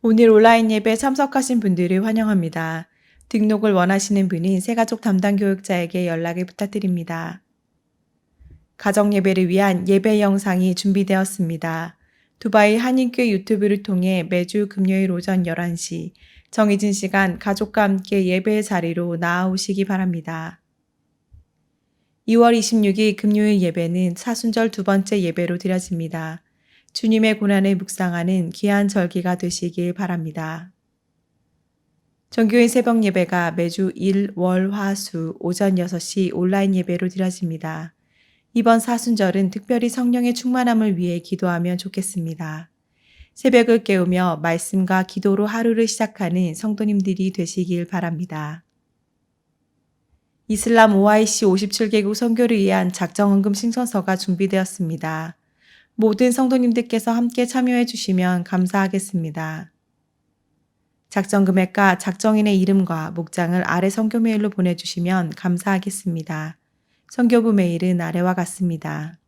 오늘 온라인 예배 참석하신 분들을 환영합니다. 등록을 원하시는 분은 새가족 담당 교육자에게 연락을 부탁드립니다. 가정 예배를 위한 예배 영상이 준비되었습니다. 두바이 한인교회 유튜브를 통해 매주 금요일 오전 11시 정해진 시간 가족과 함께 예배의 자리로 나아오시기 바랍니다. 2월 26일 금요일 예배는 사순절 두 번째 예배로 드려집니다. 주님의 고난을 묵상하는 귀한 절기가 되시길 바랍니다. 정교인 새벽 예배가 매주 일, 월, 화, 수 오전 6시 온라인 예배로 드려집니다. 이번 사순절은 특별히 성령의 충만함을 위해 기도하면 좋겠습니다. 새벽을 깨우며 말씀과 기도로 하루를 시작하는 성도님들이 되시길 바랍니다. 이슬람 OIC 57개국 선교를 위한 작정헌금 신청서가 준비되었습니다. 모든 성도님들께서 함께 참여해 주시면 감사하겠습니다. 작정 금액과 작정인의 이름과 목장을 아래 선교 메일로 보내주시면 감사하겠습니다. 선교부 메일은 아래와 같습니다.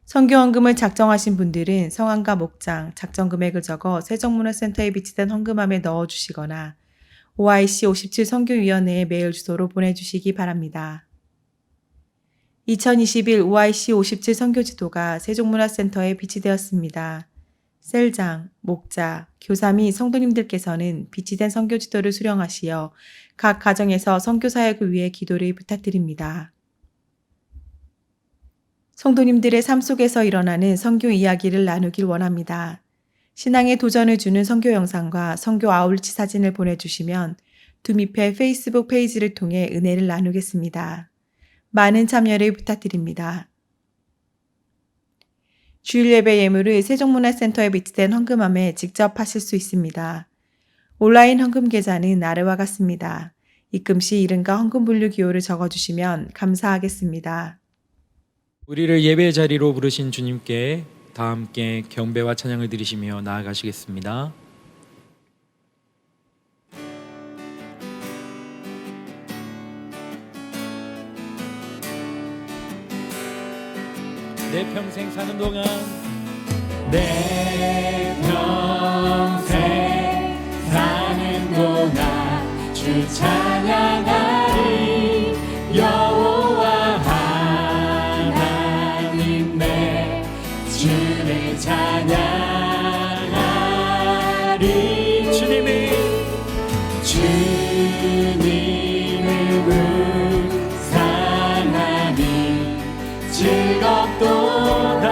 선교헌금을 작정하신 분들은 성함과 목장, 작정 금액을 적어 세종문화센터에 비치된 헌금함에 넣어주시거나 OIC 57 선교위원회의 메일 주소로 보내주시기 바랍니다. 2021 OIC 57 선교지도가 세종문화센터에 비치되었습니다. 셀장, 목자, 교사 및 성도님들께서는 비치된 선교지도를 수령하시어 각 가정에서 선교 사역을 위해 기도를 부탁드립니다. 성도님들의 삶 속에서 일어나는 선교 이야기를 나누길 원합니다. 신앙의 도전을 주는 선교 영상과 선교 아울리치 사진을 보내주시면 두미페 페이스북 페이지를 통해 은혜를 나누겠습니다. 많은 참여를 부탁드립니다. 주일 예배 예물을 세종문화센터에 비치된 헌금함에 직접 하실 수 있습니다. 온라인 헌금 계좌는 아래와 같습니다. 입금 시 이름과 헌금 분류 기호를 적어주시면 감사하겠습니다. 우리를 예배 자리로 부르신 주님께 다 함께 경배와 찬양을 드리시며 나아가시겠습니다. 내 평생 사는 동안 내 평생 사는 동안 주 찬양하리 여호와 하나님 내 주를 찬양하리 주님을 묵상하니 즐겁도다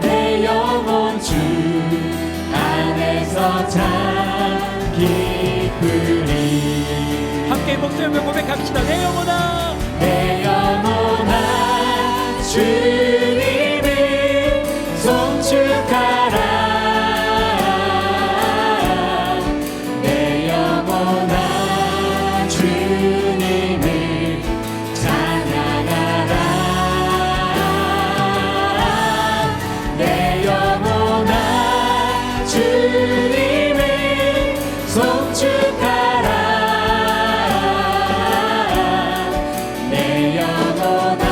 내 영혼 주 안에서 참 기쁘리 함께 목소리로 고백합시다. 내 영혼아 주님을 송축하라 내 영혼아 주님을 찬양하라 내 영혼아 주님을 송축하라 내 영혼아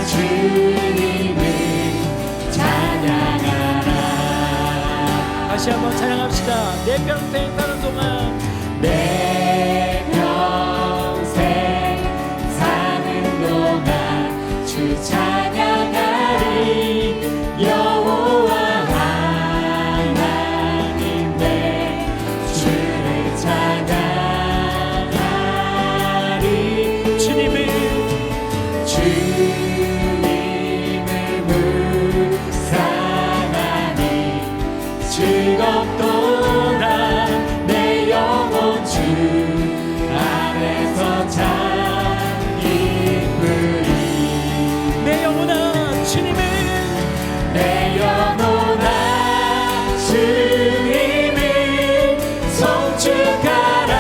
주님을 찬양하라 다시 한번 찬양합시다. 내 평생 사는 동안 내 평생 사는 동안 주 찬양하리 여호와 하나님 내 주를 찬양하리 주님을 묵상하니 즐겁도다 내 영혼 주 안에서 참 기쁘리 내 영혼아 주님을 내 영혼아 주님을 송축하라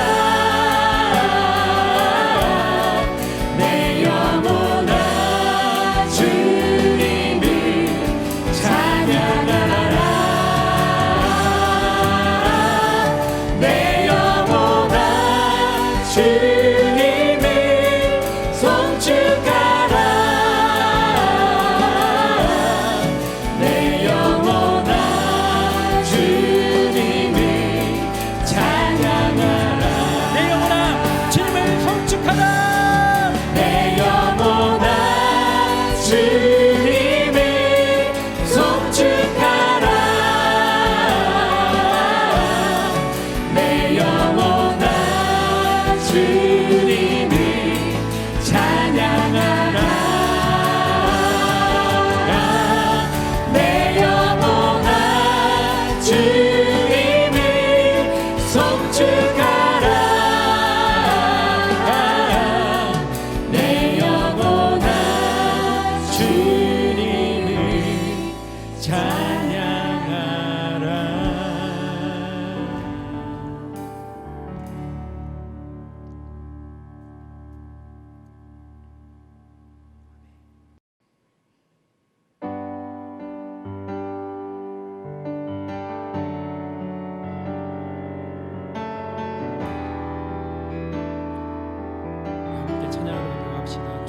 내 영혼아 주님을 찬양하라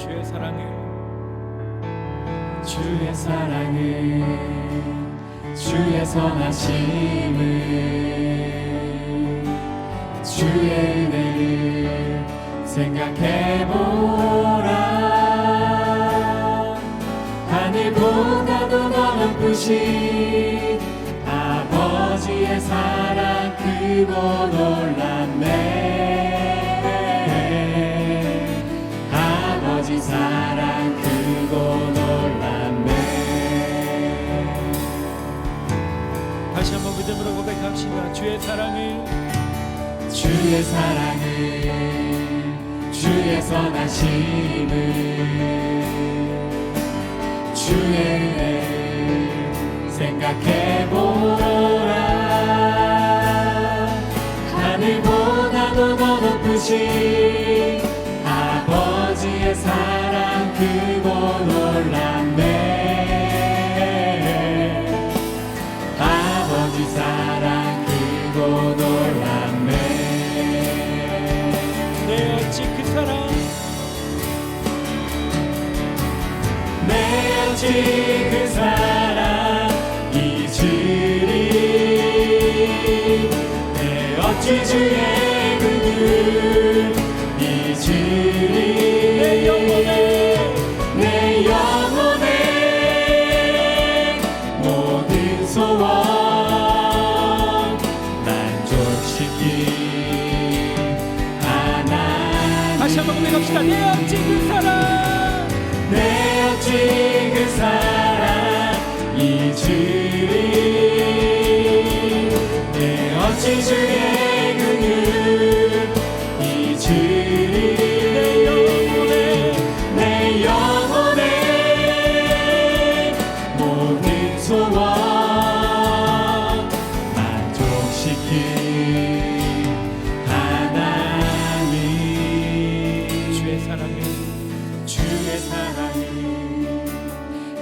주의 사랑을 주의 사랑을 주의 선하심을 주의 은혜를 생각해보라. 하늘보다도 더 높으신 아버지의 사랑 크고 놀랍네. 아버지 사랑 크고 놀랍네. 다시 한번 믿음으로 고백합시다. 주의 사랑을 주의 선하심을 주의 은혜를 생각해보라. 하늘보다도 더 높으신 아버지의 사랑 크고 놀랍네. 아버지 사랑 크고 놀랍네. 내 어찌 그 사랑 내 어찌 그 사랑 잊으리. 내 어찌 주의 은을 잊으리. 내 영혼의 모든 소원 만족시킨 하나님. 다시 한번 고백합시다. 내 어찌 그 사랑 내 어찌 그 사랑 잊으리. 내 어찌 주의 은을 잊으리. 내 영혼의 모든 소원 만족시킨 하나님. 주의 사랑을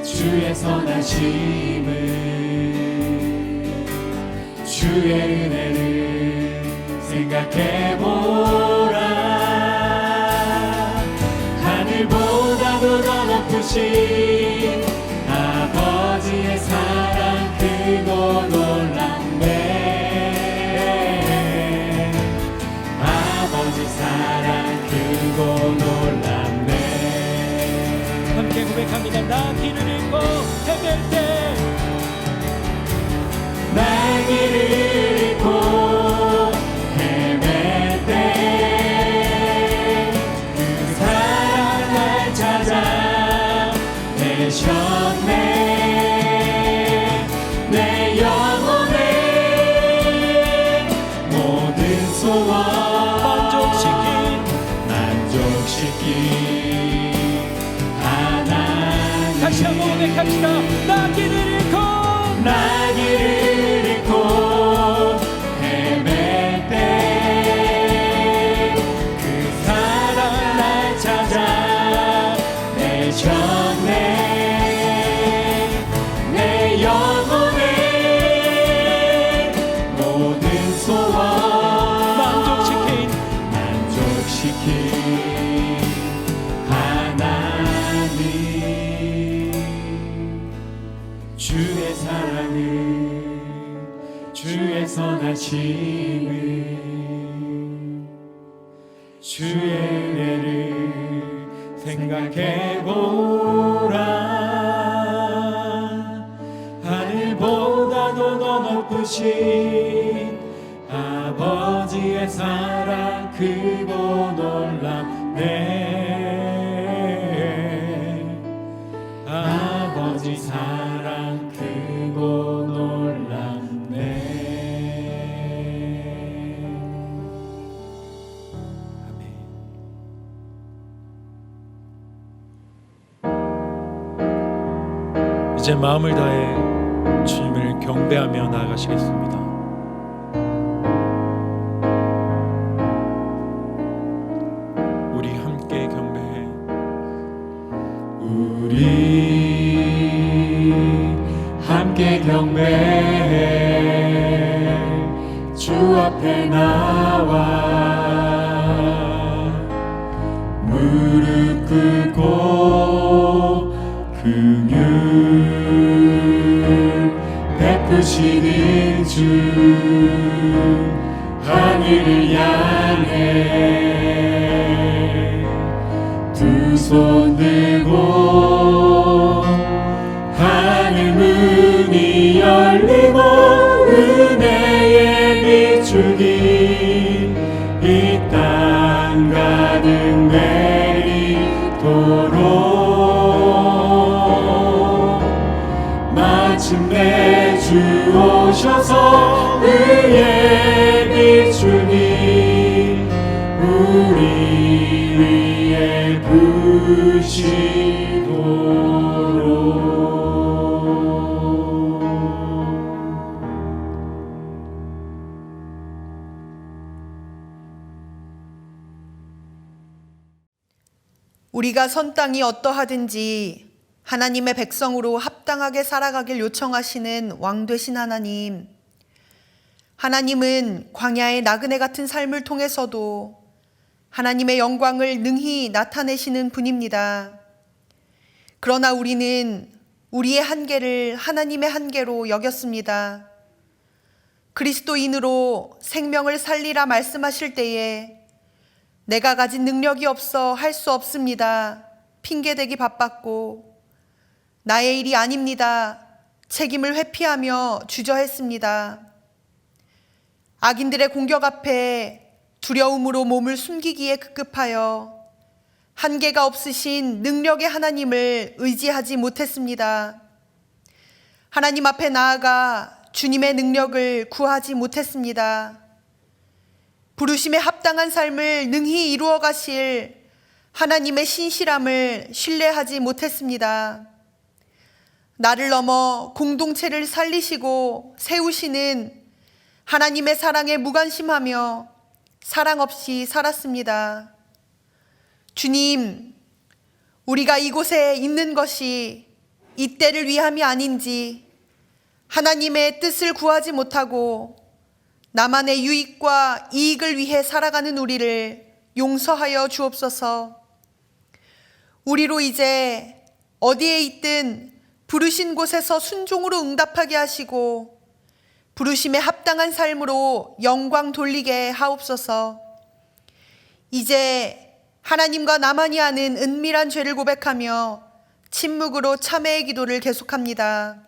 주의 선하심을 주의 은혜를 생각해보라. 하늘보다도 더 높으신 아버지의 사랑 크고 놀랍네. 아버지 사랑 크고 놀랍네. 함께 고백합니다. 나 길을 잃고 헤맬 때 나 길을 잃고 헤맬 때 그 사랑 날 찾아 내셨네. 내 영혼의 모든 소원 만족시킨 하나님. 다시 한번 고백합시다. 나 길을 잃고 나 길을 잃고 헤맬 때 그 사랑 날 찾아 내셨네. 내 영혼의 모든 소원 만족시킨 하나님. 주의 사랑을 주의 선하심을 주의 은혜를 생각해보라. 하늘보다도 더 높으신 아버지의 사랑 크고 놀랍네. 아버지 사랑 크고 놀랍네. 아멘. 이제 마음을 다해 주님을 경배하며 나아가시겠습니다. 우리 함께 경배해. 우리 함께 경배해. 주 앞에 나와 무릎 꿇고 깊고 긍휼 베푸시는 주 하늘을 향해 두 손 들고 하늘 문이 열리고 은혜의 빛줄기 이 땅 가득 내리도록 마침내 주 오셔서 의의 빛줄기 우리 위에 부시도록. 우리가 선 땅이 어떠하든지 하나님의 백성으로 합당하게 살아가길 요청하시는 왕 되신 하나님. 하나님은 광야의 나그네 같은 삶을 통해서도 하나님의 영광을 능히 나타내시는 분입니다. 그러나 우리는 우리의 한계를 하나님의 한계로 여겼습니다. 그리스도인으로 생명을 살리라 말씀하실 때에 내가 가진 능력이 없어 할 수 없습니다. 핑계대기 바빴고 나의 일이 아닙니다. 책임을 회피하며 주저했습니다. 악인들의 공격 앞에 두려움으로 몸을 숨기기에 급급하여 한계가 없으신 능력의 하나님을 의지하지 못했습니다. 하나님 앞에 나아가 주님의 능력을 구하지 못했습니다. 부르심에 합당한 삶을 능히 이루어 가실 하나님의 신실함을 신뢰하지 못했습니다. 나를 넘어 공동체를 살리시고 세우시는 하나님의 사랑에 무관심하며 사랑 없이 살았습니다. 주님, 우리가 이곳에 있는 것이 이 때를 위함이 아닌지 하나님의 뜻을 구하지 못하고 나만의 유익과 이익을 위해 살아가는 우리를 용서하여 주옵소서. 우리로 이제 어디에 있든 부르신 곳에서 순종으로 응답하게 하시고 부르심에 합당한 삶으로 영광 돌리게 하옵소서. 이제 하나님과 나만이 아는 은밀한 죄를 고백하며 침묵으로 참회의 기도를 계속합니다.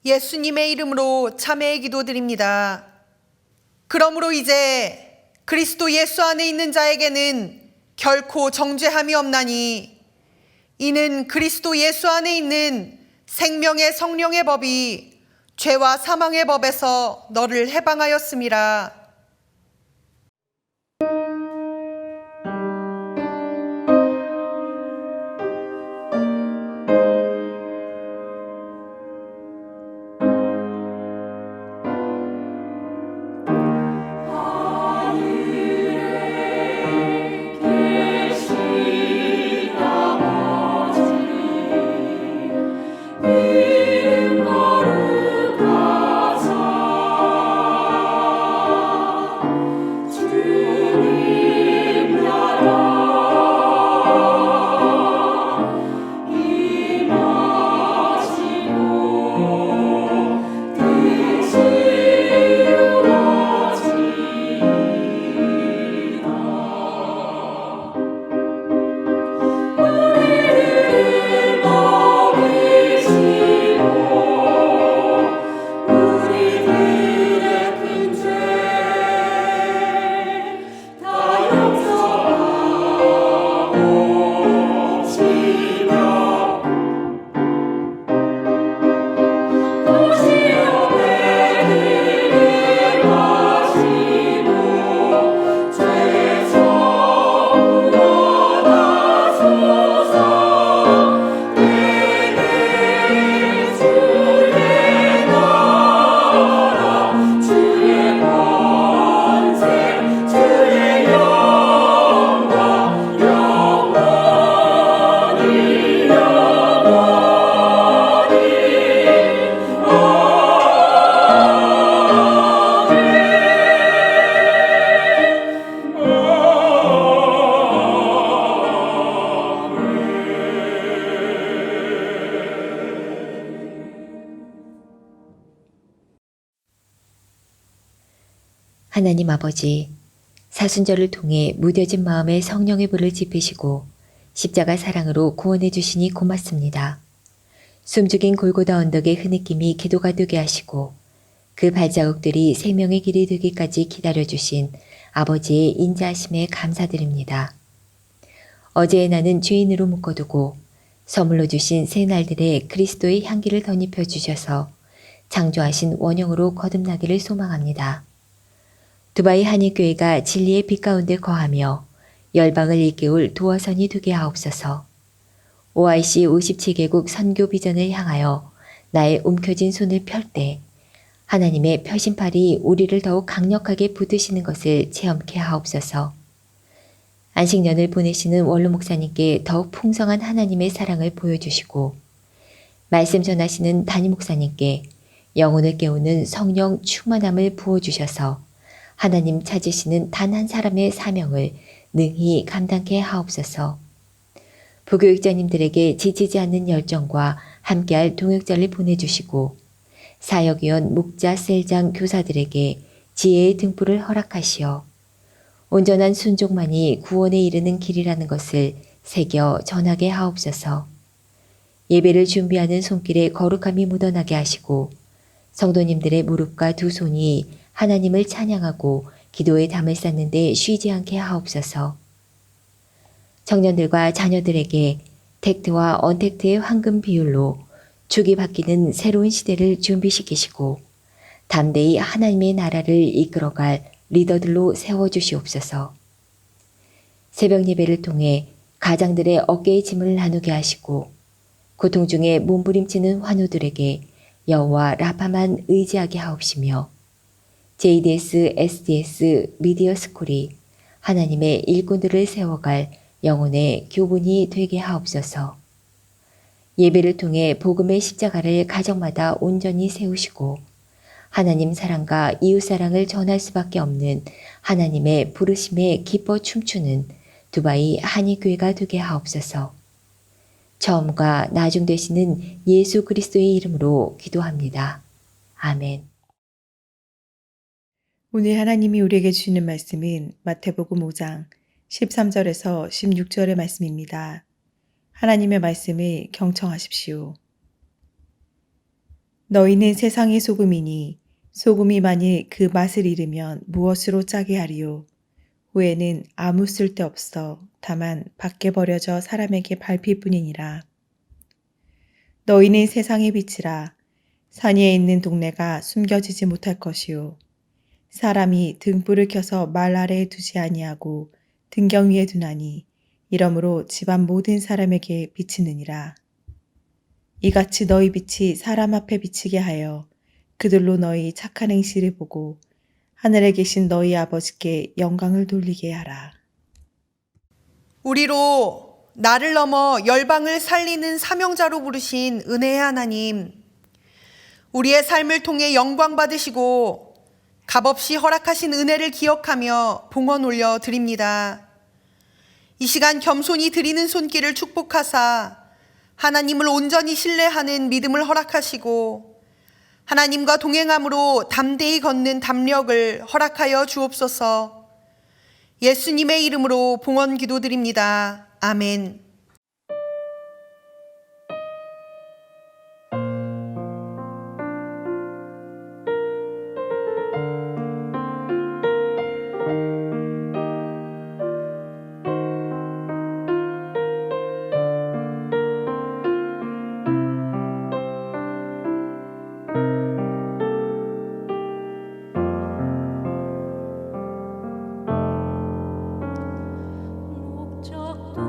예수님의 이름으로 참회의 기도드립니다. 그러므로 이제 그리스도 예수 안에 있는 자에게는 결코 정죄함이 없나니 이는 그리스도 예수 안에 있는 생명의 성령의 법이 죄와 사망의 법에서 너를 해방하였음이라. 이름 거룩하사 하나님 아버지, 사순절을 통해 무뎌진 마음에 성령의 불을 지피시고 십자가 사랑으로 구원해 주시니 고맙습니다. 숨죽인 골고다 언덕의 흐느낌이 기도가 되게 하시고 그 발자국들이 생명의 길이 되기까지 기다려주신 아버지의 인자하심에 감사드립니다. 어제의 나는 죄인으로 묶어두고 선물로 주신 새 날들의 그리스도의 향기를 덧입혀 주셔서 창조하신 원형으로 거듭나기를 소망합니다. 두바이 한인교회가 진리의 빛 가운데 거하며 열방을 일깨울 도화선이 되게 하옵소서. OIC 57개국 선교 비전을 향하여 나의 움켜진 손을 펼 때 하나님의 펴신팔이 우리를 더욱 강력하게 붙드시는 것을 체험케 하옵소서. 안식년을 보내시는 원로 목사님께 더욱 풍성한 하나님의 사랑을 보여주시고 말씀 전하시는 담임 목사님께 영혼을 깨우는 성령 충만함을 부어주셔서 하나님 찾으시는 단 한 사람의 사명을 능히 감당케 하옵소서. 부교육자님들에게 지치지 않는 열정과 함께할 동역자를 보내주시고 사역위원, 목자, 셀장, 교사들에게 지혜의 등불을 허락하시어 온전한 순종만이 구원에 이르는 길이라는 것을 새겨 전하게 하옵소서. 예배를 준비하는 손길에 거룩함이 묻어나게 하시고 성도님들의 무릎과 두 손이 하나님을 찬양하고 기도에 담을 쌓는 데 쉬지 않게 하옵소서. 청년들과 자녀들에게 택트와 언택트의 황금 비율로 축이 바뀌는 새로운 시대를 준비시키시고 담대히 하나님의 나라를 이끌어갈 리더들로 세워주시옵소서. 새벽 예배를 통해 가장들의 어깨의 짐을 나누게 하시고 고통 중에 몸부림치는 환우들에게 여호와 라파만 의지하게 하옵시며 JDS, SDS, 미디어 스쿨이 하나님의 일꾼들을 세워갈 영혼의 교분이 되게 하옵소서. 예배를 통해 복음의 십자가를 가정마다 온전히 세우시고 하나님 사랑과 이웃 사랑을 전할 수밖에 없는 하나님의 부르심에 기뻐 춤추는 두바이 한인교회가 되게 하옵소서. 처음과 나중 되시는 예수 그리스도의 이름으로 기도합니다. 아멘. 오늘 하나님이 우리에게 주시는 말씀은 마태복음 5장 13절에서 16절의 말씀입니다. 하나님의 말씀을 경청하십시오. 너희는 세상의 소금이니 소금이 만일 그 맛을 잃으면 무엇으로 짜게 하리요. 후에는 아무 쓸데 없어 다만 밖에 버려져 사람에게 밟힐 뿐이니라. 너희는 세상의 빛이라. 산 위에 있는 동네가 숨겨지지 못할 것이요. 사람이 등불을 켜서 말 아래에 두지 아니하고 등경 위에 두나니 이러므로 집안 모든 사람에게 비치느니라. 이같이 너희 빛이 사람 앞에 비치게 하여 그들로 너희 착한 행실을 보고 하늘에 계신 너희 아버지께 영광을 돌리게 하라. 우리로 나를 넘어 열방을 살리는 사명자로 부르신 은혜의 하나님, 우리의 삶을 통해 영광 받으시고 값없이 허락하신 은혜를 기억하며 봉헌 올려 드립니다. 이 시간 겸손히 드리는 손길을 축복하사 하나님을 온전히 신뢰하는 믿음을 허락하시고 하나님과 동행함으로 담대히 걷는 담력을 허락하여 주옵소서. 예수님의 이름으로 봉헌 기도드립니다. 아멘. 목적도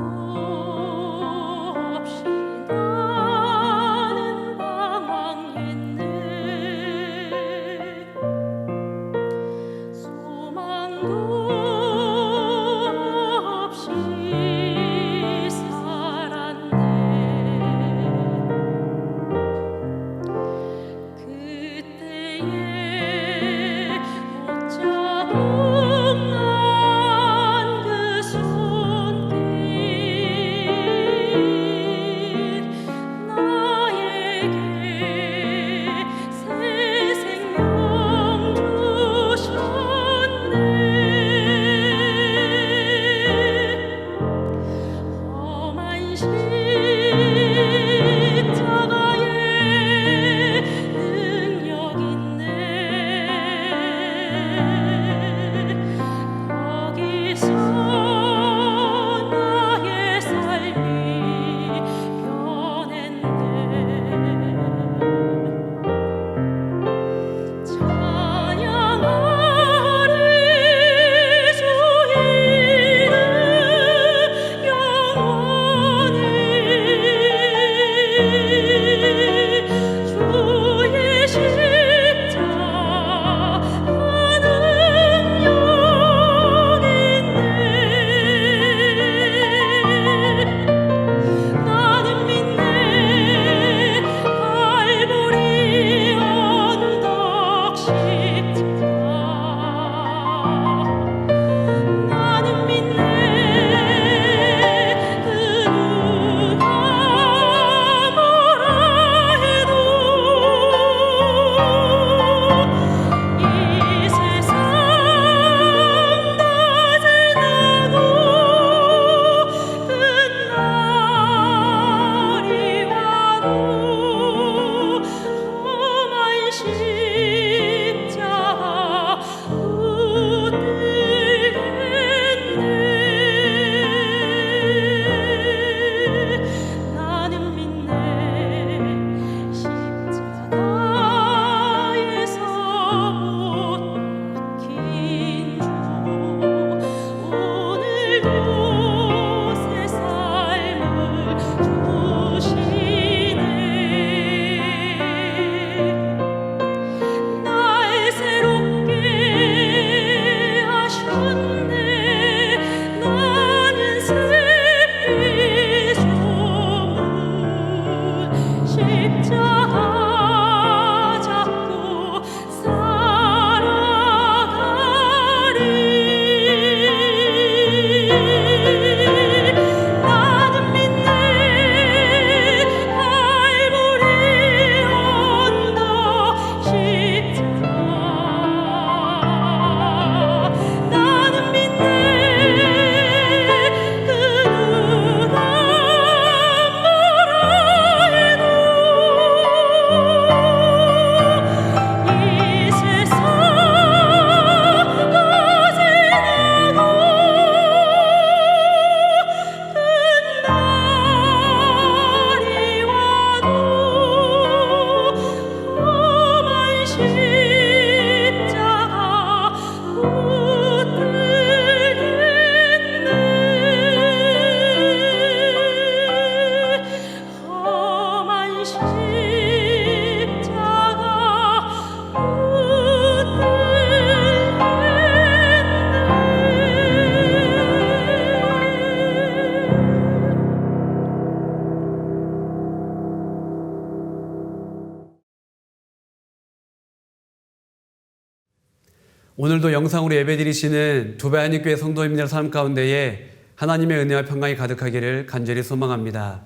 오늘도 영상으로 예배드리시는 두바야님교회 성도님들 삶 가운데에 하나님의 은혜와 평강이 가득하기를 간절히 소망합니다.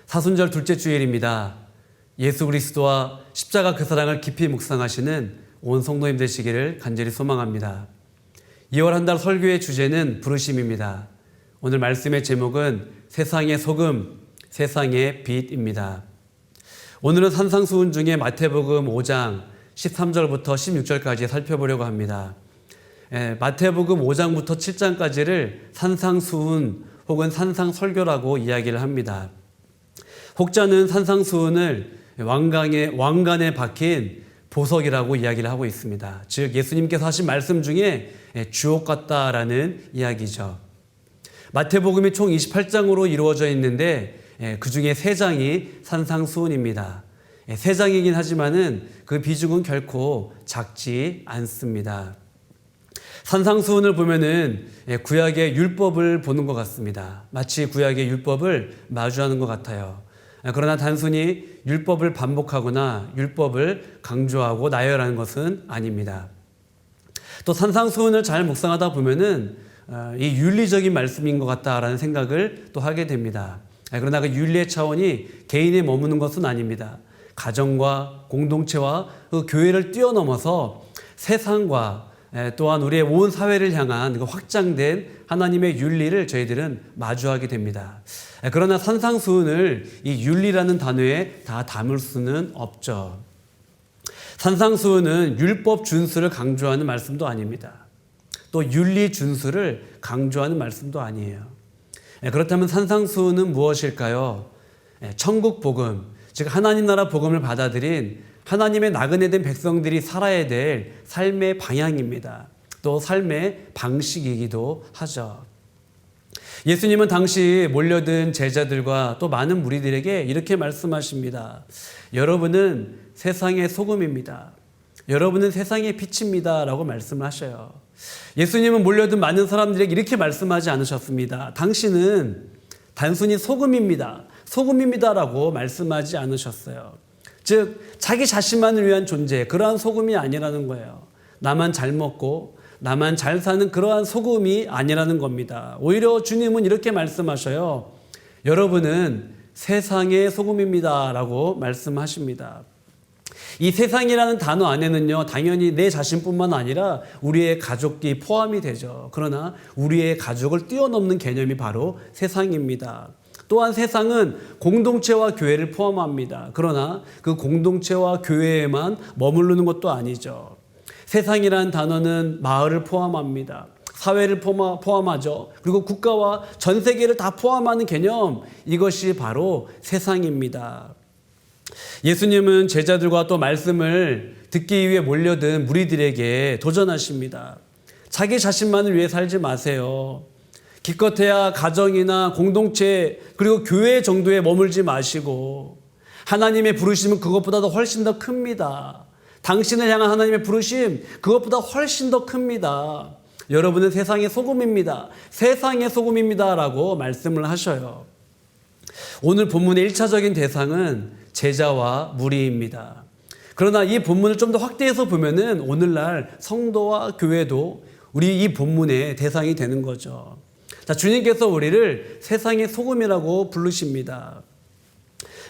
사순절 둘째 주일입니다. 예수 그리스도와 십자가 그 사랑을 깊이 묵상하시는 온 성도님 되시기를 간절히 소망합니다. 2월 한 달 설교의 주제는 부르심입니다. 오늘 말씀의 제목은 세상의 소금, 세상의 빛입니다. 오늘은 산상수훈 중에 마태복음 5장 13절부터 16절까지 살펴보려고 합니다. 마태복음 5장부터 7장까지를 산상수훈 혹은 산상설교라고 이야기를 합니다. 혹자는 산상수훈을 왕관에 박힌 보석이라고 이야기를 하고 있습니다. 즉 예수님께서 하신 말씀 중에 주옥 같다라는 이야기죠. 마태복음이 총 28장으로 이루어져 있는데 그 중에 3장이 산상수훈입니다. 3장이긴 하지만은 그 비중은 결코 작지 않습니다. 산상수훈을 보면은 구약의 율법을 보는 것 같습니다. 마치 구약의 율법을 마주하는 것 같아요. 그러나 단순히 율법을 반복하거나 율법을 강조하고 나열하는 것은 아닙니다. 또 산상수훈을 잘 묵상하다 보면은 이 윤리적인 말씀인 것 같다라는 생각을 또 하게 됩니다. 그러나 그 윤리의 차원이 개인에 머무는 것은 아닙니다. 가정과 공동체와 그 교회를 뛰어넘어서 세상과 또한 우리의 온 사회를 향한 그 확장된 하나님의 윤리를 저희들은 마주하게 됩니다. 그러나 산상수훈을 이 윤리라는 단어에 다 담을 수는 없죠. 산상수훈은 율법 준수를 강조하는 말씀도 아닙니다. 또 윤리 준수를 강조하는 말씀도 아니에요. 그렇다면 산상수훈은 무엇일까요? 천국 복음, 즉 하나님 나라 복음을 받아들인 하나님의 나그네 된 백성들이 살아야 될 삶의 방향입니다. 또 삶의 방식이기도 하죠. 예수님은 당시 몰려든 제자들과 또 많은 무리들에게 이렇게 말씀하십니다. 여러분은 세상의 소금입니다. 여러분은 세상의 빛입니다. 라고 말씀을 하셔요. 예수님은 몰려든 많은 사람들에게 이렇게 말씀하지 않으셨습니다. 당신은 단순히 소금입니다. 소금입니다. 라고 말씀하지 않으셨어요. 즉 자기 자신만을 위한 존재, 그러한 소금이 아니라는 거예요. 나만 잘 먹고 나만 잘 사는 그러한 소금이 아니라는 겁니다. 오히려 주님은 이렇게 말씀하셔요. 여러분은 세상의 소금입니다. 라고 말씀하십니다. 이 세상이라는 단어 안에는요, 당연히 내 자신뿐만 아니라 우리의 가족이 포함이 되죠. 그러나 우리의 가족을 뛰어넘는 개념이 바로 세상입니다. 또한 세상은 공동체와 교회를 포함합니다. 그러나 그 공동체와 교회에만 머무르는 것도 아니죠. 세상이라는 단어는 마을을 포함합니다. 사회를 포함하죠. 그리고 국가와 전 세계를 다 포함하는 개념, 이것이 바로 세상입니다. 예수님은 제자들과 또 말씀을 듣기 위해 몰려든 무리들에게 도전하십니다. 자기 자신만을 위해 살지 마세요. 기껏해야 가정이나 공동체 그리고 교회 정도에 머물지 마시고 하나님의 부르심은 그것보다도 훨씬 더 큽니다. 당신을 향한 하나님의 부르심 그것보다 훨씬 더 큽니다. 여러분은 세상의 소금입니다. 세상의 소금입니다. 라고 말씀을 하셔요. 오늘 본문의 1차적인 대상은 제자와 무리입니다. 그러나 이 본문을 좀 더 확대해서 보면은 오늘날 성도와 교회도 우리 이 본문의 대상이 되는 거죠. 자, 주님께서 우리를 세상의 소금이라고 부르십니다.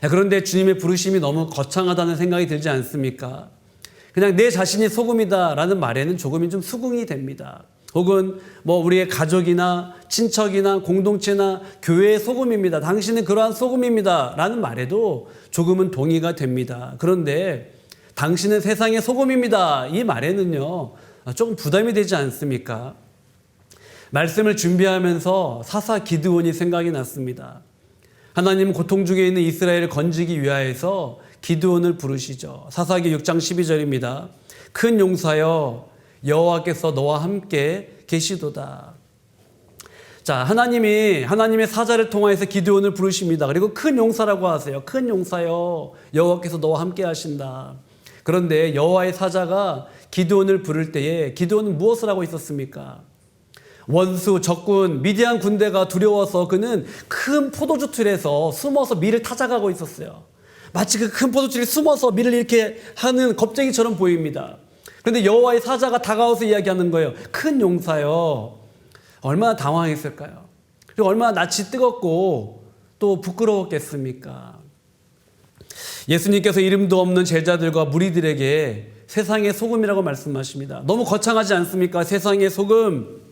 그런데 주님의 부르심이 너무 거창하다는 생각이 들지 않습니까? 그냥 내 자신이 소금이다라는 말에는 조금 좀 수긍이 됩니다. 혹은 우리의 가족이나 친척이나 공동체나 교회의 소금입니다. 당신은 그러한 소금입니다. 라는 말에도 조금은 동의가 됩니다. 그런데 당신은 세상의 소금입니다. 이 말에는요, 조금 부담이 되지 않습니까? 말씀을 준비하면서 사사 기드온이 생각이 났습니다. 하나님은 고통 중에 있는 이스라엘을 건지기 위하여서 기드온을 부르시죠. 사사기 6장 12절입니다. 큰 용사여 여호와께서 너와 함께 계시도다. 자, 하나님의 사자를 통하여서 기드온을 부르십니다. 그리고 큰 용사라고 하세요. 큰 용사여 여호와께서 너와 함께 하신다. 그런데 여호와의 사자가 기드온을 부를 때에 기드온은 무엇을 하고 있었습니까? 원수, 적군, 미디안 군대가 두려워서 그는 큰 포도주 틀에서 숨어서 밀을 타작하고 있었어요. 마치 그 큰 포도주에 숨어서 밀을 이렇게 하는 겁쟁이처럼 보입니다. 그런데 여호와의 사자가 다가와서 이야기하는 거예요. 큰 용사여. 얼마나 당황했을까요? 그리고 얼마나 낯이 뜨겁고 또 부끄러웠겠습니까? 예수님께서 이름도 없는 제자들과 무리들에게 세상의 소금이라고 말씀하십니다. 너무 거창하지 않습니까? 세상의 소금.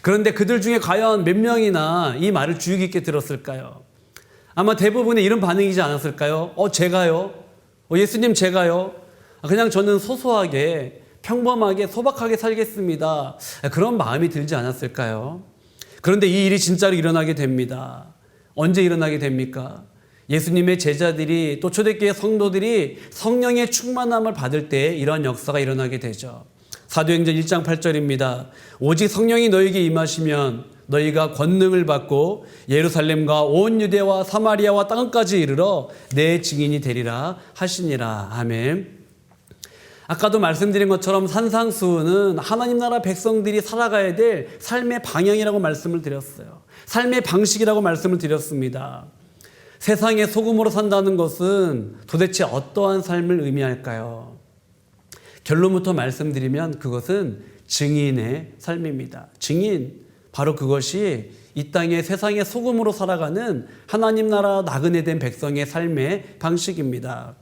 그런데 그들 중에 과연 몇 명이나 이 말을 주의 깊게 들었을까요? 아마 대부분의 이런 반응이지 않았을까요? 제가요? 예수님 제가요? 그냥 저는 소소하게 평범하게 소박하게 살겠습니다. 그런 마음이 들지 않았을까요? 그런데 이 일이 진짜로 일어나게 됩니다. 언제 일어나게 됩니까? 예수님의 제자들이 또 초대교회 성도들이 성령의 충만함을 받을 때 이러한 역사가 일어나게 되죠. 사도행전 1장 8절입니다. 오직 성령이 너에게 임하시면 너희가 권능을 받고 예루살렘과 온 유대와 사마리아와 땅끝까지 이르러 내 증인이 되리라 하시니라. 아멘. 아까도 말씀드린 것처럼 산상수훈은 하나님 나라 백성들이 살아가야 될 삶의 방향이라고 말씀을 드렸어요. 삶의 방식이라고 말씀을 드렸습니다. 세상의 소금으로 산다는 것은 도대체 어떠한 삶을 의미할까요? 결론부터 말씀드리면 그것은 증인의 삶입니다. 증인, 바로 그것이 이 땅의 세상의 소금으로 살아가는 하나님 나라 나그네 된 백성의 삶의 방식입니다.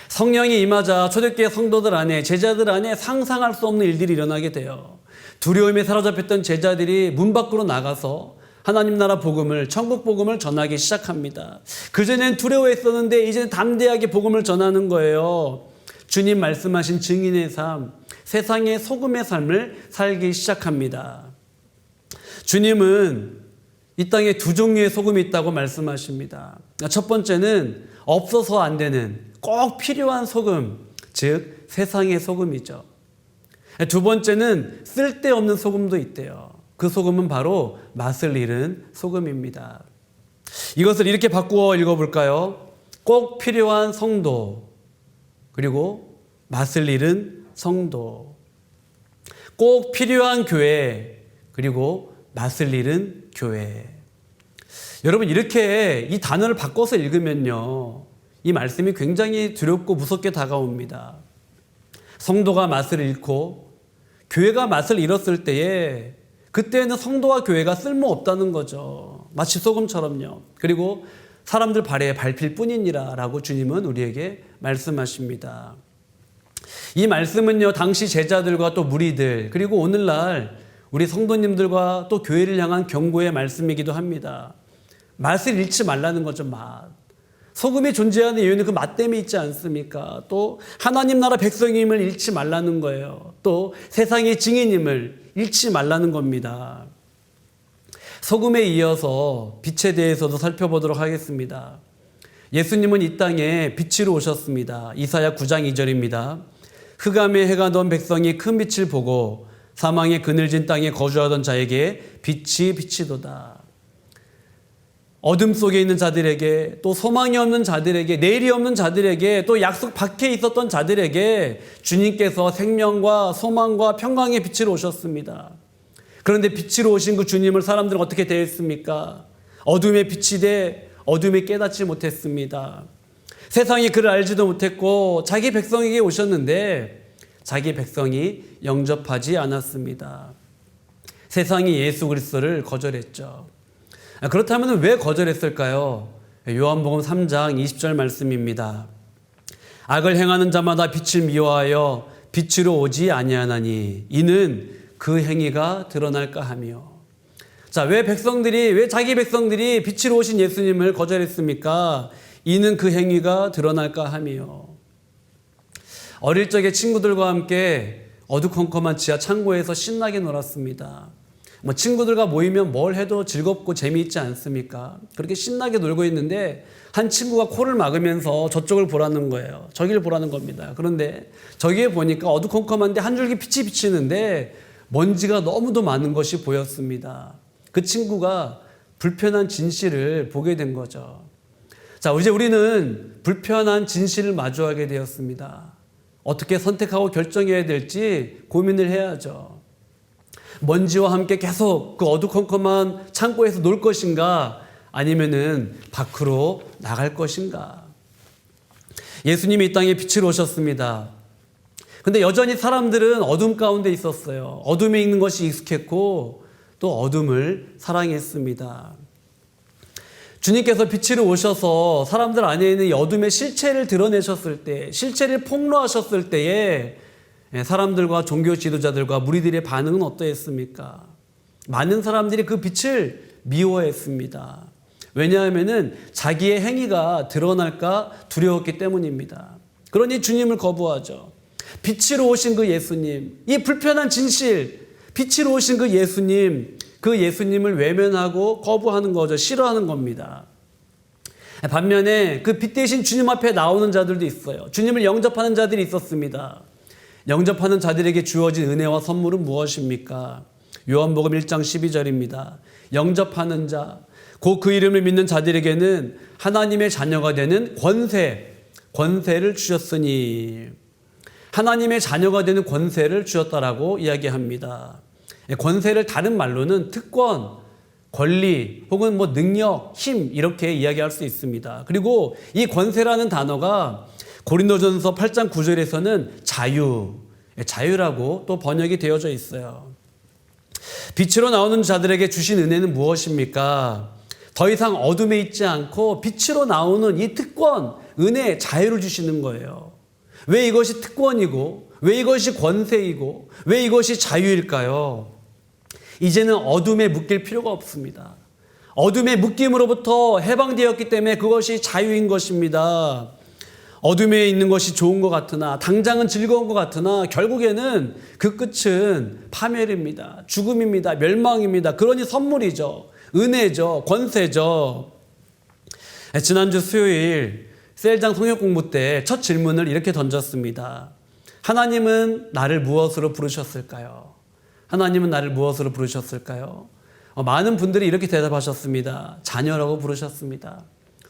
성령이 임하자 초대교회 성도들 안에, 제자들 안에 상상할 수 없는 일들이 일어나게 돼요. 두려움에 사로잡혔던 제자들이 문 밖으로 나가서 하나님 나라 복음을, 천국 복음을 전하기 시작합니다. 그전엔 두려워했었는데 이제는 담대하게 복음을 전하는 거예요. 주님 말씀하신 증인의 삶, 세상의 소금의 삶을 살기 시작합니다. 주님은 이 땅에 두 종류의 소금이 있다고 말씀하십니다. 첫 번째는 없어서 안 되는 꼭 필요한 소금, 즉 세상의 소금이죠. 두 번째는 쓸데없는 소금도 있대요. 그 소금은 바로 맛을 잃은 소금입니다. 이것을 이렇게 바꾸어 읽어볼까요? 꼭 필요한 성도, 그리고 맛을 잃은 성도. 꼭 필요한 교회, 그리고 맛을 잃은 교회. 여러분, 이렇게 이 단어를 바꿔서 읽으면요, 이 말씀이 굉장히 두렵고 무섭게 다가옵니다. 성도가 맛을 잃고 교회가 맛을 잃었을 때에 그때는 성도와 교회가 쓸모없다는 거죠. 마치 소금처럼요. 그리고 사람들 발에 밟힐 뿐이니라 라고 주님은 우리에게 말씀하십니다. 이 말씀은요, 당시 제자들과 또 무리들, 그리고 오늘날 우리 성도님들과 또 교회를 향한 경고의 말씀이기도 합니다. 맛을 잃지 말라는 거죠. 맛. 소금이 존재하는 이유는 그 맛 때문에 있지 않습니까? 또 하나님 나라 백성임을 잃지 말라는 거예요. 또 세상의 증인임을 잃지 말라는 겁니다. 소금에 이어서 빛에 대해서도 살펴보도록 하겠습니다. 예수님은 이 땅에 빛으로 오셨습니다. 이사야 9장 2절입니다. 흑암에 해가 던 백성이 큰 빛을 보고 사망의 그늘진 땅에 거주하던 자에게 빛이 비치도다. 어둠 속에 있는 자들에게, 또 소망이 없는 자들에게, 내일이 없는 자들에게, 또 약속 밖에 있었던 자들에게 주님께서 생명과 소망과 평강의 빛으로 오셨습니다. 그런데 빛으로 오신 그 주님을 사람들은 어떻게 대했습니까? 어둠의 빛이 돼 어둠에 깨닫지 못했습니다. 세상이 그를 알지도 못했고 자기 백성에게 오셨는데 자기 백성이 영접하지 않았습니다. 세상이 예수 그리스도를 거절했죠. 그렇다면 왜 거절했을까요? 요한복음 3장 20절 말씀입니다. 악을 행하는 자마다 빛을 미워하여 빛으로 오지 아니하나니 이는 그 행위가 드러날까 하며. 자, 왜 자기 백성들이 빛으로 오신 예수님을 거절했습니까? 이는 그 행위가 드러날까 하며. 어릴 적에 친구들과 함께 어두컴컴한 지하 창고에서 신나게 놀았습니다. 친구들과 모이면 뭘 해도 즐겁고 재미있지 않습니까? 그렇게 신나게 놀고 있는데 한 친구가 코를 막으면서 저쪽을 보라는 거예요. 저기를 보라는 겁니다. 그런데 저기에 보니까 어두컴컴한데 한 줄기 빛이 비치는데 먼지가 너무도 많은 것이 보였습니다. 그 친구가 불편한 진실을 보게 된 거죠. 자, 이제 우리는 불편한 진실을 마주하게 되었습니다. 어떻게 선택하고 결정해야 될지 고민을 해야죠. 먼지와 함께 계속 그 어두컴컴한 창고에서 놀 것인가, 아니면은 밖으로 나갈 것인가. 예수님이 이 땅에 빛으로 오셨습니다. 근데 여전히 사람들은 어둠 가운데 있었어요. 어둠에 있는 것이 익숙했고 또 어둠을 사랑했습니다. 주님께서 빛으로 오셔서 사람들 안에 있는 이 어둠의 실체를 드러내셨을 때, 실체를 폭로하셨을 때에 사람들과 종교 지도자들과 무리들의 반응은 어떠했습니까? 많은 사람들이 그 빛을 미워했습니다. 왜냐하면 자기의 행위가 드러날까 두려웠기 때문입니다. 그러니 주님을 거부하죠. 빛으로 오신 그 예수님, 이 불편한 진실, 빛으로 오신 그 예수님을 외면하고 거부하는 거죠. 싫어하는 겁니다. 반면에 그 빛 대신 주님 앞에 나오는 자들도 있어요. 주님을 영접하는 자들이 있었습니다. 영접하는 자들에게 주어진 은혜와 선물은 무엇입니까? 요한복음 1장 12절입니다. 영접하는 자, 곧 그 이름을 믿는 자들에게는 하나님의 자녀가 되는 권세를 주셨으니, 하나님의 자녀가 되는 권세를 주셨다라고 이야기합니다. 권세를 다른 말로는 특권, 권리, 혹은 능력, 힘, 이렇게 이야기할 수 있습니다. 그리고 이 권세라는 단어가 고린도전서 8장 9절에서는 자유라고 또 번역이 되어져 있어요. 빛으로 나오는 자들에게 주신 은혜는 무엇입니까? 더 이상 어둠에 있지 않고 빛으로 나오는 이 특권, 은혜, 자유를 주시는 거예요. 왜 이것이 특권이고, 왜 이것이 권세이고, 왜 이것이 자유일까요? 이제는 어둠에 묶일 필요가 없습니다. 어둠의 묶임으로부터 해방되었기 때문에 그것이 자유인 것입니다. 어둠에 있는 것이 좋은 것 같으나, 당장은 즐거운 것 같으나 결국에는 그 끝은 파멸입니다. 죽음입니다. 멸망입니다. 그러니 선물이죠. 은혜죠. 권세죠. 지난주 수요일 셀장 성역 공부 때 첫 질문을 이렇게 던졌습니다. 하나님은 나를 무엇으로 부르셨을까요? 하나님은 나를 무엇으로 부르셨을까요? 많은 분들이 이렇게 대답하셨습니다. 자녀라고 부르셨습니다.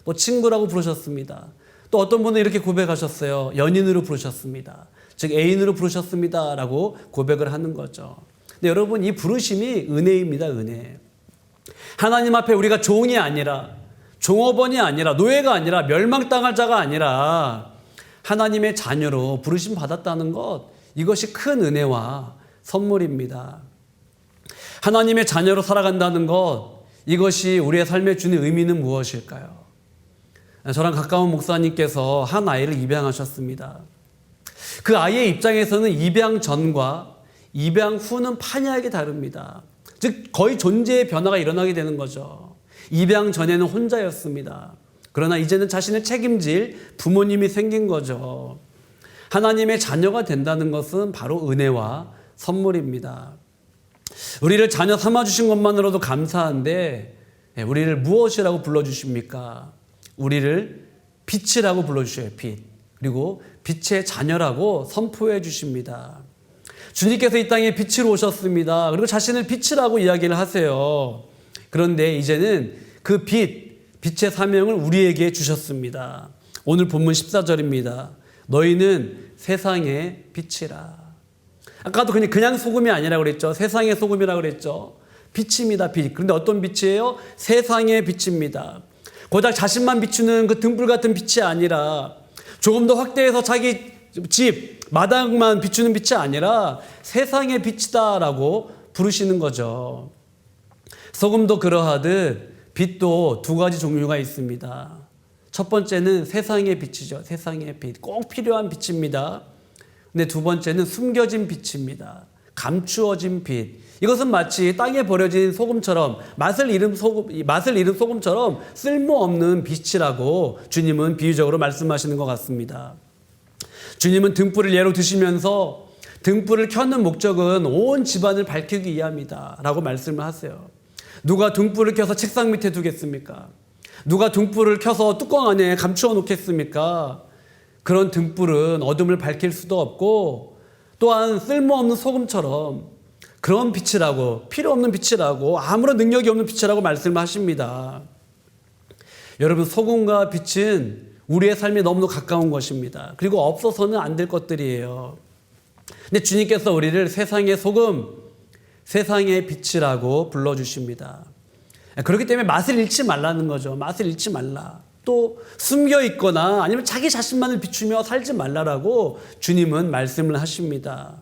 또 친구라고 부르셨습니다. 또 어떤 분은 이렇게 고백하셨어요. 연인으로 부르셨습니다. 즉 애인으로 부르셨습니다 라고 고백을 하는 거죠. 근데 여러분, 이 부르심이 은혜입니다. 은혜. 하나님 앞에 우리가 종이 아니라, 종업원이 아니라, 노예가 아니라, 멸망당할 자가 아니라 하나님의 자녀로 부르심 받았다는 것, 이것이 큰 은혜와 선물입니다. 하나님의 자녀로 살아간다는 것, 이것이 우리의 삶에 주는 의미는 무엇일까요? 저랑 가까운 목사님께서 한 아이를 입양하셨습니다. 그 아이의 입장에서는 입양 전과 입양 후는 판이하게 다릅니다. 즉 거의 존재의 변화가 일어나게 되는 거죠. 입양 전에는 혼자였습니다. 그러나 이제는 자신을 책임질 부모님이 생긴 거죠. 하나님의 자녀가 된다는 것은 바로 은혜와 선물입니다. 우리를 자녀 삼아주신 것만으로도 감사한데 우리를 무엇이라고 불러주십니까? 우리를 빛이라고 불러주셔요. 빛. 그리고 빛의 자녀라고 선포해 주십니다. 주님께서 이 땅에 빛으로 오셨습니다. 그리고 자신을 빛이라고 이야기를 하세요. 그런데 이제는 그 빛의 사명을 우리에게 주셨습니다. 오늘 본문 14절입니다. 너희는 세상의 빛이라. 아까도 그냥 소금이 아니라고 그랬죠. 세상의 소금이라고 그랬죠. 빛입니다. 빛. 그런데 어떤 빛이에요? 세상의 빛입니다. 고작 자신만 비추는 그 등불 같은 빛이 아니라, 조금 더 확대해서 자기 집, 마당만 비추는 빛이 아니라 세상의 빛이다라고 부르시는 거죠. 소금도 그러하듯 빛도 두 가지 종류가 있습니다. 첫 번째는 세상의 빛이죠. 세상의 빛. 꼭 필요한 빛입니다. 근데 두 번째는 숨겨진 빛입니다. 감추어진 빛. 이것은 마치 땅에 버려진 소금처럼, 맛을 잃은 소금처럼 쓸모없는 빛이라고 주님은 비유적으로 말씀하시는 것 같습니다. 주님은 등불을 예로 드시면서 등불을 켜는 목적은 온 집안을 밝히기 위함이다 라고 말씀을 하세요. 누가 등불을 켜서 책상 밑에 두겠습니까? 누가 등불을 켜서 뚜껑 안에 감추어 놓겠습니까? 그런 등불은 어둠을 밝힐 수도 없고, 또한 쓸모없는 소금처럼 그런 빛이라고, 필요 없는 빛이라고, 아무런 능력이 없는 빛이라고 말씀하십니다. 여러분, 소금과 빛은 우리의 삶에 너무도 가까운 것입니다. 그리고 없어서는 안 될 것들이에요. 근데 주님께서 우리를 세상의 소금, 세상의 빛이라고 불러주십니다. 그렇기 때문에 맛을 잃지 말라는 거죠. 맛을 잃지 말라. 또 숨겨 있거나 아니면 자기 자신만을 비추며 살지 말라라고 주님은 말씀을 하십니다.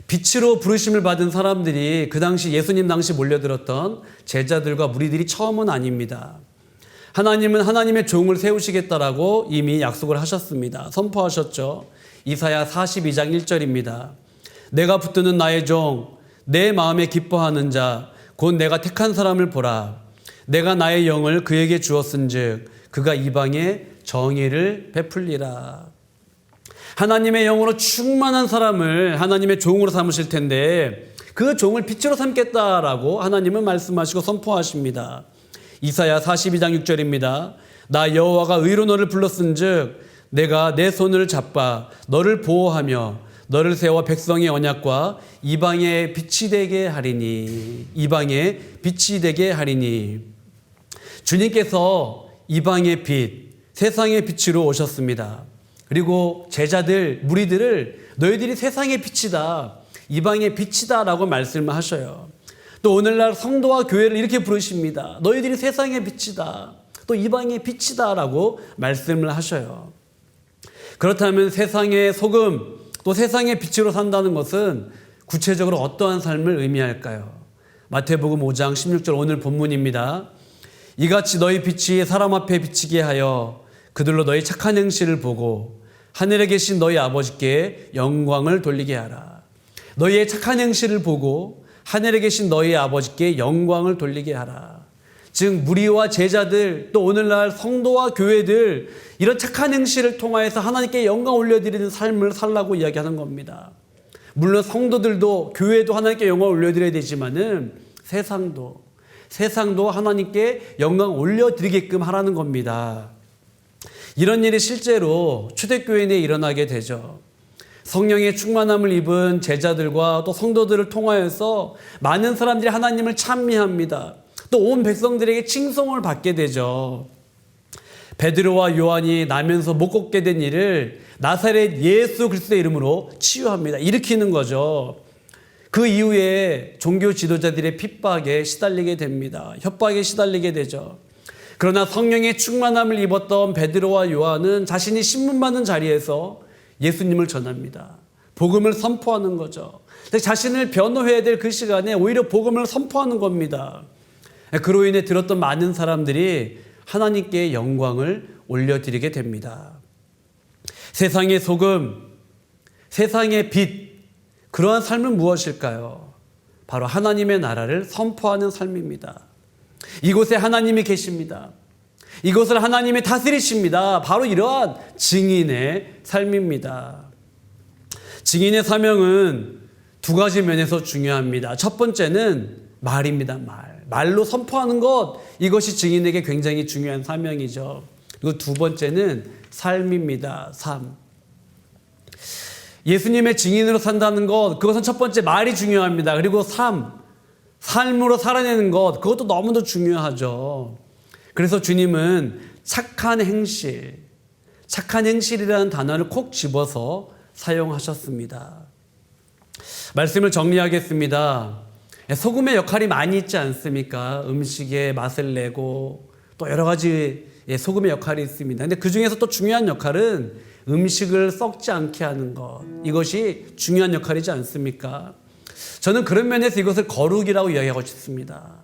빛으로 부르심을 받은 사람들이 그 당시 예수님 당시 몰려들었던 제자들과 무리들이 처음은 아닙니다. 하나님은 하나님의 종을 세우시겠다라고 이미 약속을 하셨습니다. 선포하셨죠. 이사야 42장 1절입니다. 내가 붙드는 나의 종, 내 마음에 기뻐하는 자, 곧 내가 택한 사람을 보라. 내가 나의 영을 그에게 주었은즉 그가 이방에 정의를 베풀리라. 하나님의 영으로 충만한 사람을 하나님의 종으로 삼으실 텐데 그 종을 빛으로 삼겠다라고 하나님은 말씀하시고 선포하십니다. 이사야 42장 6절입니다. 나 여호와가 의로 너를 불렀은즉 내가 내 손을 잡아 너를 보호하며 너를 세워 백성의 언약과 이방의 빛이 되게 하리니. 이방의 빛이 되게 하리니. 주님께서 이방의 빛, 세상의 빛으로 오셨습니다. 그리고 제자들, 무리들을 너희들이 세상의 빛이다, 이방의 빛이다 라고 말씀을 하셔요. 또 오늘날 성도와 교회를 이렇게 부르십니다. 너희들이 세상의 빛이다, 또 이방의 빛이다 라고 말씀을 하셔요. 그렇다면 세상의 소금, 또 세상의 빛으로 산다는 것은 구체적으로 어떠한 삶을 의미할까요? 마태복음 5장 16절 오늘 본문입니다. 이같이 너희 빛이 사람 앞에 비치게 하여 그들로 너희 착한 행실을 보고 하늘에 계신 너희 아버지께 영광을 돌리게 하라. 너희의 착한 행실을 보고 하늘에 계신 너희 아버지께 영광을 돌리게 하라. 즉 무리와 제자들, 또 오늘날 성도와 교회들, 이런 착한 행실을 통하여서 하나님께 영광 올려드리는 삶을 살라고 이야기하는 겁니다. 물론 성도들도, 교회도 하나님께 영광 올려드려야 되지만은 세상도 하나님께 영광 올려드리게끔 하라는 겁니다. 이런 일이 실제로 초대교회 내에 일어나게 되죠. 성령의 충만함을 입은 제자들과 또 성도들을 통하여서 많은 사람들이 하나님을 찬미합니다. 또 온 백성들에게 칭송을 받게 되죠. 베드로와 요한이 나면서 못 걷게 된 일을 나사렛 예수 그리스도의 이름으로 치유합니다. 일으키는 거죠. 그 이후에 종교 지도자들의 핍박에 시달리게 됩니다. 협박에 시달리게 되죠. 그러나 성령의 충만함을 입었던 베드로와 요한은 자신이 신문받는 자리에서 예수님을 전합니다. 복음을 선포하는 거죠. 자신을 변호해야 될 그 시간에 오히려 복음을 선포하는 겁니다. 그로 인해 들었던 많은 사람들이 하나님께 영광을 올려드리게 됩니다. 세상의 소금, 세상의 빛, 그러한 삶은 무엇일까요? 바로 하나님의 나라를 선포하는 삶입니다. 이곳에 하나님이 계십니다. 이곳을 하나님이 다스리십니다. 바로 이러한 증인의 삶입니다. 증인의 사명은 두 가지 면에서 중요합니다. 첫 번째는 말입니다. 말로 선포하는 것, 이것이 증인에게 굉장히 중요한 사명이죠. 그리고 두 번째는 삶입니다. 삶. 예수님의 증인으로 산다는 것, 그것은 첫 번째 말이 중요합니다. 그리고 삶으로 살아내는 것, 그것도 너무도 중요하죠. 그래서 주님은 착한 행실이라는 단어를 콕 집어서 사용하셨습니다. 말씀을 정리하겠습니다. 소금의 역할이 많이 있지 않습니까? 음식에 맛을 내고 또 여러 가지 소금의 역할이 있습니다. 근데 그 중에서 또 중요한 역할은 음식을 썩지 않게 하는 것, 이것이 중요한 역할이지 않습니까? 저는 그런 면에서 이것을 거룩이라고 이야기하고 싶습니다.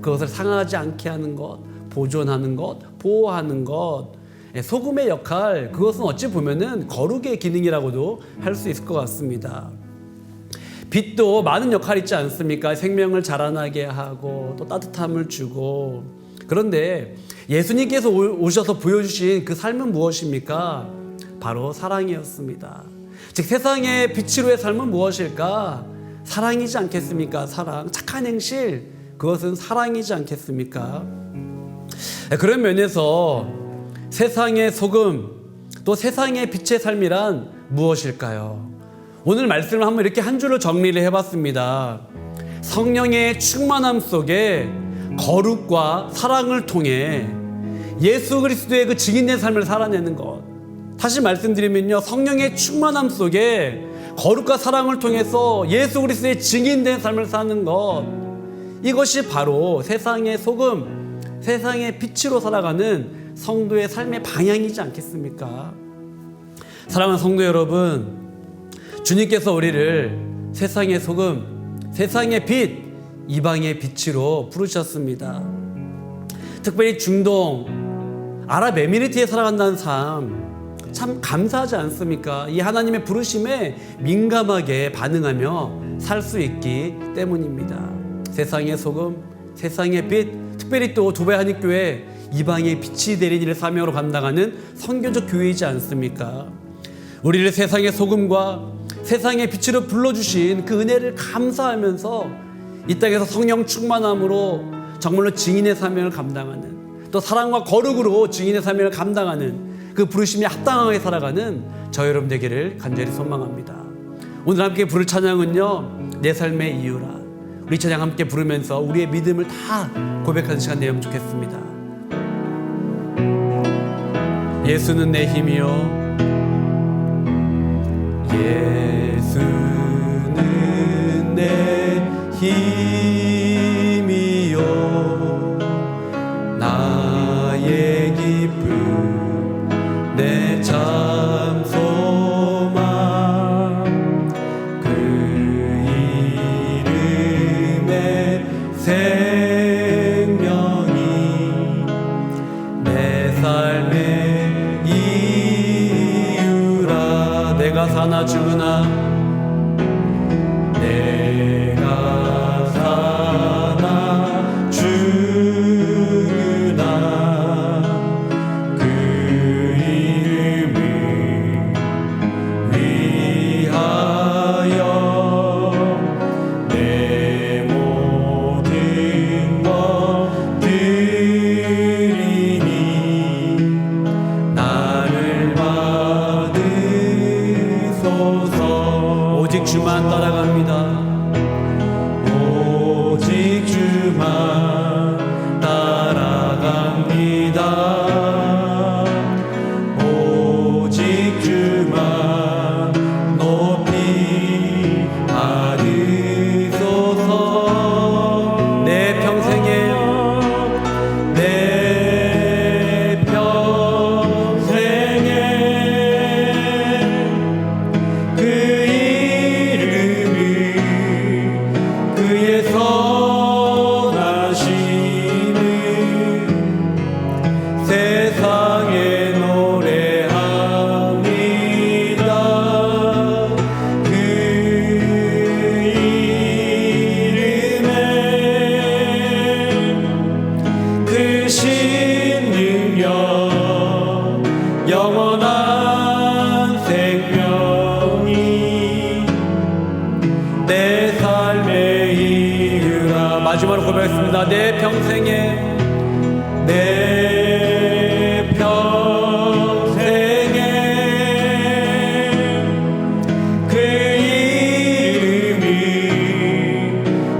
그것을 상하지 않게 하는 것, 보존하는 것, 보호하는 것, 소금의 역할, 그것은 어찌 보면은 거룩의 기능이라고도 할 수 있을 것 같습니다. 빛도 많은 역할이 있지 않습니까? 생명을 자라나게 하고 또 따뜻함을 주고. 그런데 예수님께서 오셔서 보여주신 그 삶은 무엇입니까? 바로 사랑이었습니다. 즉 세상의 빛으로의 삶은 무엇일까? 사랑이지 않겠습니까? 사랑, 착한 행실, 그것은 사랑이지 않겠습니까? 그런 면에서 세상의 소금, 또 세상의 빛의 삶이란 무엇일까요? 오늘 말씀을 한번 이렇게 한 줄로 정리를 해봤습니다. 성령의 충만함 속에 거룩과 사랑을 통해 예수 그리스도의 그 증인된 삶을 살아내는 것. 다시 말씀드리면요, 성령의 충만함 속에 거룩과 사랑을 통해서 예수 그리스도의 증인된 삶을 사는 것, 이것이 바로 세상의 소금, 세상의 빛으로 살아가는 성도의 삶의 방향이지 않겠습니까? 사랑하는 성도 여러분, 주님께서 우리를 세상의 소금, 세상의 빛, 이방의 빛으로 부르셨습니다. 특별히 중동, 아랍에미리트에 살아간다는 삶, 참 감사하지 않습니까? 이 하나님의 부르심에 민감하게 반응하며 살 수 있기 때문입니다. 세상의 소금, 세상의 빛, 특별히 또 두바이 한인교회 이방의 빛이 되는 일을 사명으로 감당하는 선교적 교회이지 않습니까? 우리를 세상의 소금과 세상의 빛으로 불러주신 그 은혜를 감사하면서 이 땅에서 성령 충만함으로 정말로 증인의 사명을 감당하는, 또 사랑과 거룩으로 증인의 사명을 감당하는 그 부르심에 합당하게 살아가는 저 여러분 되기를 간절히 소망합니다. 오늘 함께 부를 찬양은요, 내 삶의 이유라. 우리 찬양 함께 부르면서 우리의 믿음을 다 고백하는 시간 되면 좋겠습니다. 예수는 내 힘이요, 예수는 내 힘이요, 나의 기쁨, 내 참 소망, 그 이름의 생명이 내 삶의 이유라. 내가 사나 죽으나 내가 사나 죽으나 주만 따라갑니다. 오직 주만 따라갑니다. 오직 주만 높이 받으소서. 내 평생에 그 이름을 그의 선하심을 세상에 노래합니다. 그 이름에 크신 능력 영원한 생명이 내 삶의 이유라. 마지막으로 고백하겠습니다. 내 평생에 그 이름이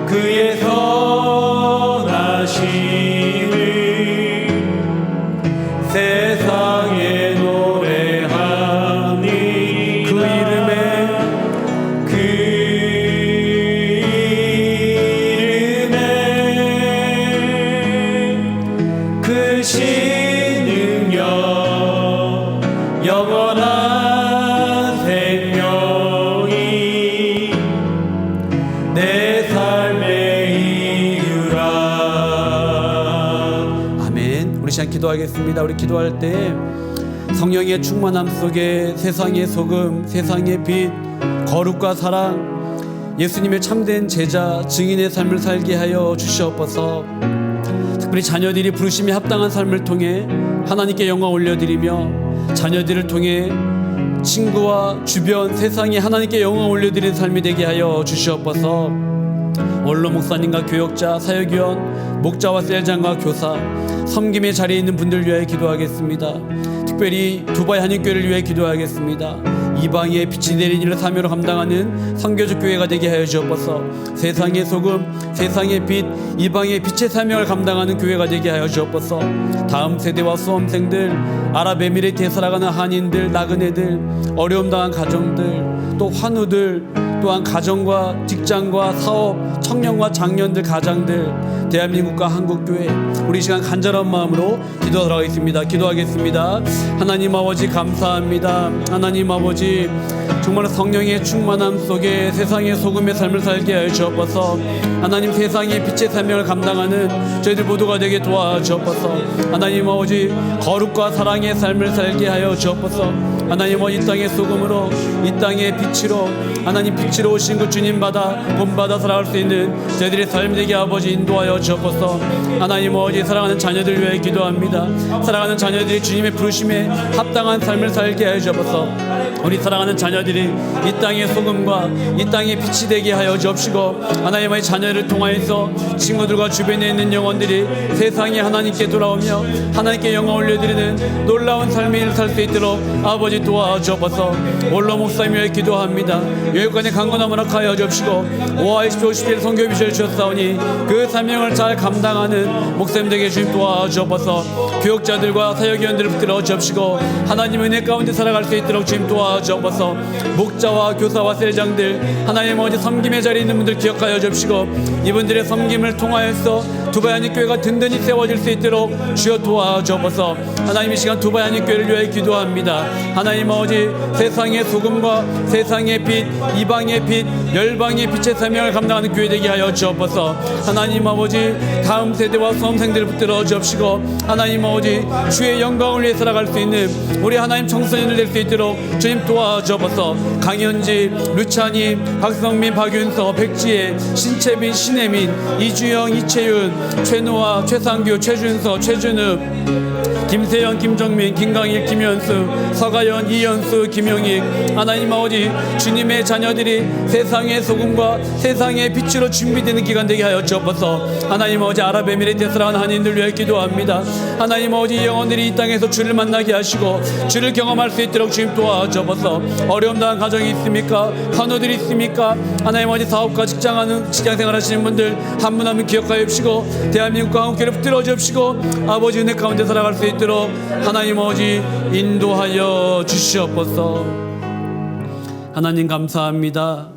그의 선하심을 세상에 노래하니 그 이름에 그 이름에 크신 능력 영원한 생명이 내 삶의 이유라. 아멘. 우리 시간 기도하겠습니다. 우리 기도할 때 성령의 충만함 속에 세상의 소금, 세상의 빛, 거룩과 사랑, 예수님의 참된 제자, 증인의 삶을 살게 하여 주시옵소서. 특별히 자녀들이 부르심에 합당한 삶을 통해 하나님께 영광 올려드리며 자녀들을 통해 친구와 주변 세상에 하나님께 영광 올려드리는 삶이 되게 하여 주시옵소서. 원로 목사님과 교역자, 사역위원, 목자와 셀장과 교사, 섬김의 자리에 있는 분들 위하여 기도하겠습니다. 특별히 두바이 한인교회를 위해 기도하겠습니다. 이방의 빛이 내린 일을 사명으로 감당하는 선교적 교회가 되게 하여 주옵소서. 세상의 소금, 세상의 빛, 이방의 빛의 사명을 감당하는 교회가 되게 하여 주옵소서. 다음 세대와 수험생들, 아랍에미리트에 살아가는 한인들, 나그네들, 어려움 당한 가정들, 또 환우들, 또한 가정과 직장과 사업, 청년과 장년들, 가장들, 대한민국과 한국교회, 우리 시간 간절한 마음으로 기도하겠습니다. 기도하겠습니다. 하나님 아버지 감사합니다. 하나님 아버지 정말 성령의 충만함 속에 세상의 소금의 삶을 살게 하여 주옵소서. 하나님 세상의 빛의 사명을 감당하는 저희들 모두가 되게 도와주옵소서. 하나님 아버지 거룩과 사랑의 삶을 살게 하여 주옵소서. 하나님 이 땅의 소금으로, 이 땅의 빛으로, 하나님 빛으로 오신 그 주님 받아 본받아 살아갈 수 있는 저희들의 삶이 되게 아버지 인도하여 주옵소서. 하나님 아버지 사랑하는 자녀들 위해 기도합니다. 사랑하는 자녀들이 주님의 부르심에 합당한 삶을 살게 하여 주옵소서. 우리 사랑하는 자녀들이 이 땅의 소금과 이 땅의 빛이 되게 하여 주옵시고, 하나님의 자녀를 통하여서 친구들과 주변에 있는 영혼들이 세상에 하나님께 돌아오며 하나님께 영광 올려드리는 놀라운 삶을 살 수 있도록 아버지 도와주옵소서. 원로 목사님 위해 기도합니다. 여기까지 강건함을 허락하여 주옵시고, 5와 50일 선교 비전을 주셨사오니 그 사명을 잘 감당하는 목사님들에게 주님 도와주옵소서. 교역자들과 사역위원들을 붙들어 주옵시고, 하나님 은혜 가운데 살아갈 수 있도록 주님 도와주옵소서. 목자와 교사와 셀장들, 하나님 아버지 섬김의 자리에 있는 분들 기억하여 주옵시고, 이분들의 섬김을 통하여서 두바이 한인교회가 든든히 세워질 수 있도록 주여 도와주옵소서. 하나님 이 시간 두바이 한인교회를 위하여 기도합니다. 하나님 아버지 세상의 소금과 세상의 빛, 이방의 빛, 열방의 빛의 사명을 감당하는 교회 되게 하여 주옵소서. 하나님 아버지 다음 세대와 수험생들을 붙들어 주옵시고, 하나님 아버지 주의 영광을 위해 살아갈 수 있는 우리 하나님 청소년들 될 수 있도록 주님 도와주옵소서. 강현지, 류찬희, 박성민, 박윤서, 백지혜, 신채빈, 신혜민, 이주영, 이채윤, 최노아, 최상규, 최준서, 최준읍, 김세현, 김정민, 김강일, 김현수, 서가연, 이현수, 김영익. 하나님 아버지, 주님의 자녀들이 세상의 소금과 세상의 빛으로 준비되는 기간 되게 하여 주옵소서. 하나님 아버지, 아랍에미레이트에 살아가는 한인들 위해 기도합니다. 하나님 아버지, 영혼들이 이 땅에서 주를 만나게 하시고 주를 경험할 수 있도록 주님 도와주옵소서. 어려움 당한 가정이 있습니까? 환우들이 있습니까? 하나님 아버지, 사업과 직장생활 하시는 분들 한 분 한 분 기억하여 주시고 대한민국과 한국교회를 붙들어 주시고 아버지 은혜 가운데 살아갈 수 있도록 하나님 아버지 인도하여 주시옵소서. 하나님 감사합니다.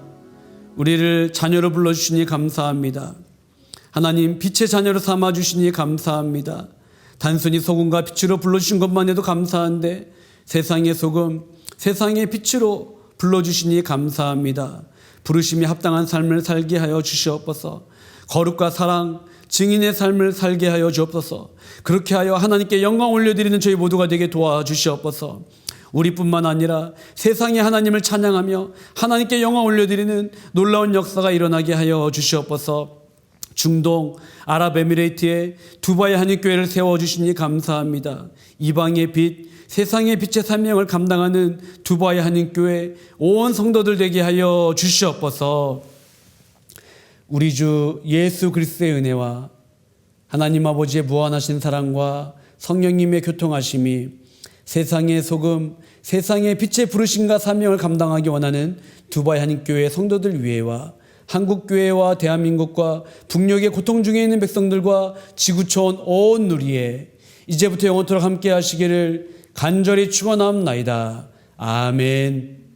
우리를 자녀로 불러주시니 감사합니다. 하나님 빛의 자녀로 삼아주시니 감사합니다. 단순히 소금과 빛으로 불러주신 것만 해도 감사한데 세상의 소금, 세상의 빛으로 불러주시니 감사합니다. 부르심이 합당한 삶을 살게 하여 주시옵소서. 거룩과 사랑, 증인의 삶을 살게 하여 주옵소서. 그렇게 하여 하나님께 영광 올려드리는 저희 모두가 되게 도와주시옵소서. 우리뿐만 아니라 세상에 하나님을 찬양하며 하나님께 영광 올려드리는 놀라운 역사가 일어나게 하여 주시옵소서. 중동, 아랍에미레이트에 두바이 한인교회를 세워주시니 감사합니다. 이방의 빛, 세상의 빛의 사명을 감당하는 두바이 한인교회 온 성도들 되게 하여 주시옵소서. 우리 주 예수 그리스도의 은혜와 하나님 아버지의 무한하신 사랑과 성령님의 교통하심이 세상의 소금, 세상의 빛의 부르심과 사명을 감당하기 원하는 두바이 한인교회 성도들 위에와 한국교회와 대한민국과 북녘의 고통 중에 있는 백성들과 지구촌 온 누리에 이제부터 영원토록 함께 하시기를 간절히 축원하옵나이다. 아멘.